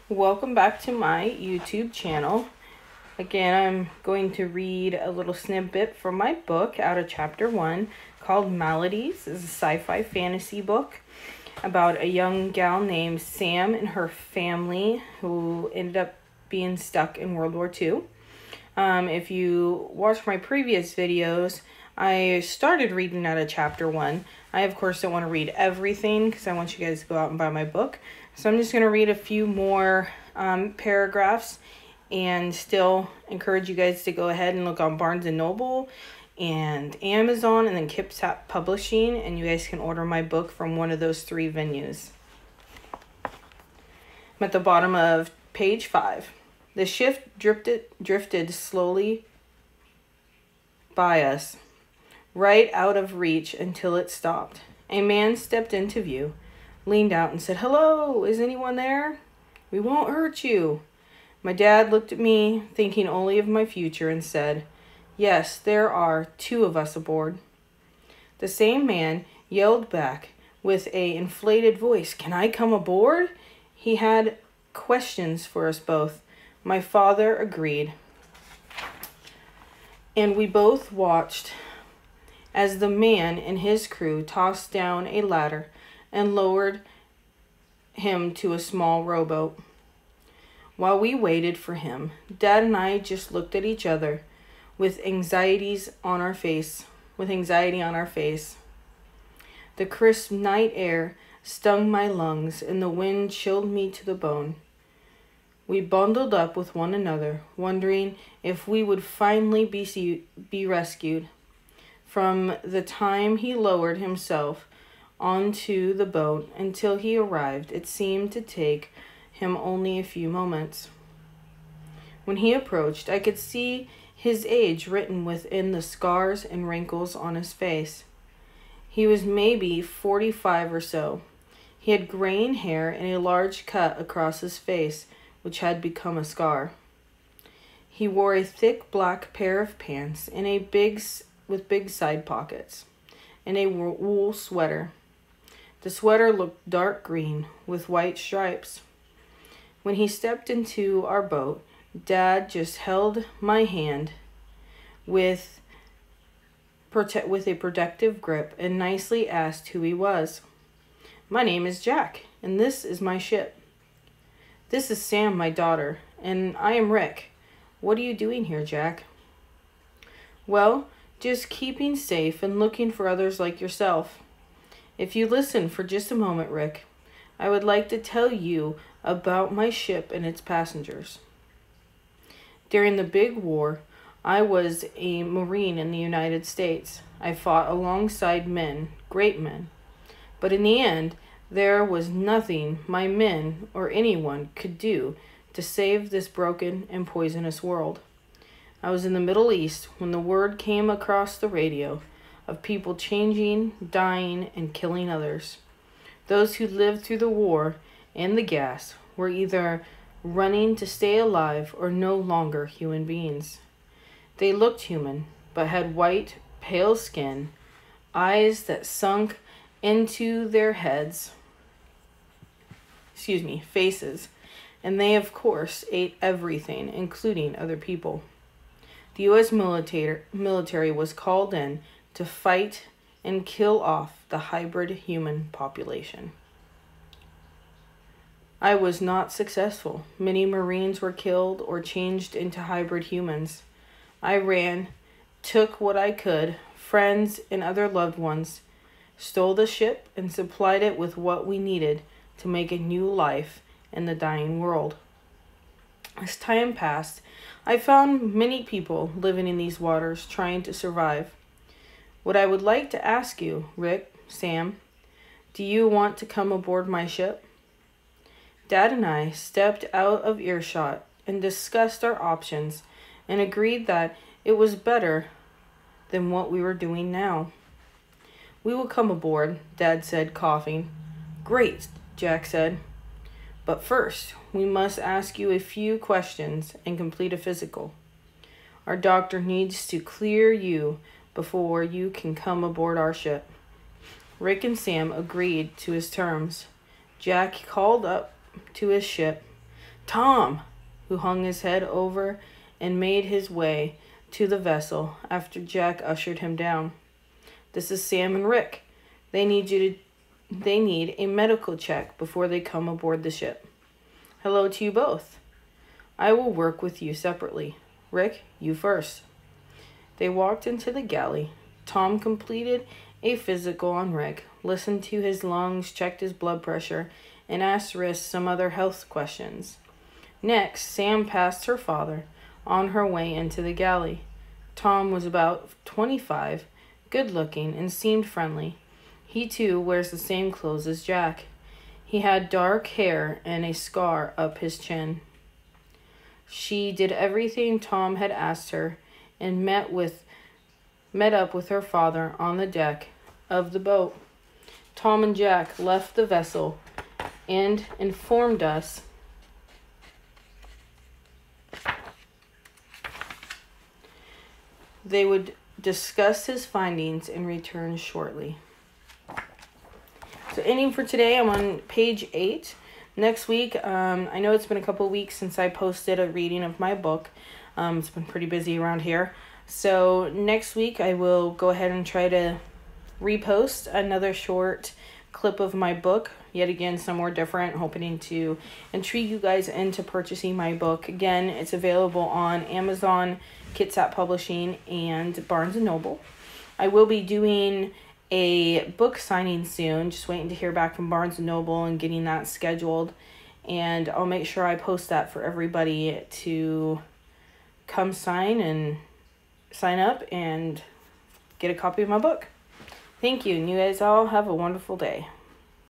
Welcome back to my YouTube channel. Again, I'm going to read a little snippet from my book out of chapter 1 called Maladies. It's a sci-fi fantasy book about a young gal named Sam and her family who ended up being stuck in World War II. If you watch my previous videos, I started reading out of chapter 1. I, of course, don't want to read everything because I want you guys to go out and buy my book. So I'm just going to read a few more paragraphs and still encourage you guys to go ahead and look on Barnes & Noble and Amazon and then Kipsap Publishing, and you guys can order my book from one of those 3 venues. I'm at the bottom of page 5. The ship drifted slowly by us, right out of reach until it stopped. A man stepped into view, leaned out and said, "Hello, is anyone there? We won't hurt you." My dad looked at me, thinking only of my future, and said, "Yes, there are 2 of us aboard." The same man yelled back with an inflated voice, "Can I come aboard?" He had questions for us both. My father agreed, and we both watched as the man and his crew tossed down a ladder and lowered him to a small rowboat. While we waited for him, Dad and I just looked at each other with anxiety on our face. The crisp night air stung my lungs and the wind chilled me to the bone. We bundled up with one another, wondering if we would finally be rescued. From the time he lowered himself onto the boat until he arrived, it seemed to take him only a few moments. When he approached, I could see his age written within the scars and wrinkles on his face. He was maybe 45 or so. He had graying hair and a large cut across his face, which had become a scar. He wore a thick black pair of pants and with big side pockets, and a wool sweater. The sweater looked dark green with white stripes. When he stepped into our boat, Dad just held my hand with a protective grip and nicely asked who he was. "My name is Jack, and this is my ship." "This is Sam, my daughter, and I am Rick. What are you doing here, Jack?" "Well, just keeping safe and looking for others like yourself." "If you listen for just a moment, Rick, I would like to tell you about my ship and its passengers. During the big war, I was a Marine in the United States. I fought alongside men, great men. But in the end, there was nothing my men or anyone could do to save this broken and poisonous world. I was in the Middle East when the word came across the radio of people changing, dying, and killing others. Those who lived through the war and the gas were either running to stay alive or no longer human beings. They looked human, but had white, pale skin, eyes that sunk into their faces, and they, of course, ate everything, including other people. The U.S. military was called in to fight and kill off the hybrid human population. I was not successful. Many Marines were killed or changed into hybrid humans. I ran, took what I could, friends and other loved ones, stole the ship and supplied it with what we needed to make a new life in the dying world. As time passed, I found many people living in these waters trying to survive. What I would like to ask you, Rick, Sam, do you want to come aboard my ship?" Dad and I stepped out of earshot and discussed our options and agreed that it was better than what we were doing now. "We will come aboard," Dad said, coughing. "Great," Jack said. "But first, we must ask you a few questions and complete a physical. Our doctor needs to clear you before you can come aboard our ship." Rick and Sam agreed to his terms. Jack called up to his ship, Tom, who hung his head over and made his way to the vessel after Jack ushered him down. This is Sam and Rick. They need a medical check before they come aboard the ship. Hello to you both. I will work with you separately. Rick, you first. They walked into the galley. Tom completed a physical on Rick, listened to his lungs, checked his blood pressure, and asked Rick some other health questions. Next, Sam passed her father on her way into the galley. Tom was about 25, good-looking, and seemed friendly. He, too, wears the same clothes as Jack. He had dark hair and a scar up his chin. She did everything Tom had asked her and met up with her father on the deck of the boat. Tom and Jack left the vessel and informed us they would discuss his findings and return shortly. So ending for today, I'm on page 8. Next week, I know it's been a couple of weeks since I posted a reading of my book. It's been pretty busy around here. So next week, I will go ahead and try to repost another short clip of my book. Yet again, somewhere different, hoping to intrigue you guys into purchasing my book. Again, it's available on Amazon, Kitsap Publishing, and Barnes & Noble. I will be doing a book signing soon, just waiting to hear back from Barnes & Noble and getting that scheduled. And I'll make sure I post that for everybody to come sign up and get a copy of my book. Thank you, and you guys all have a wonderful day.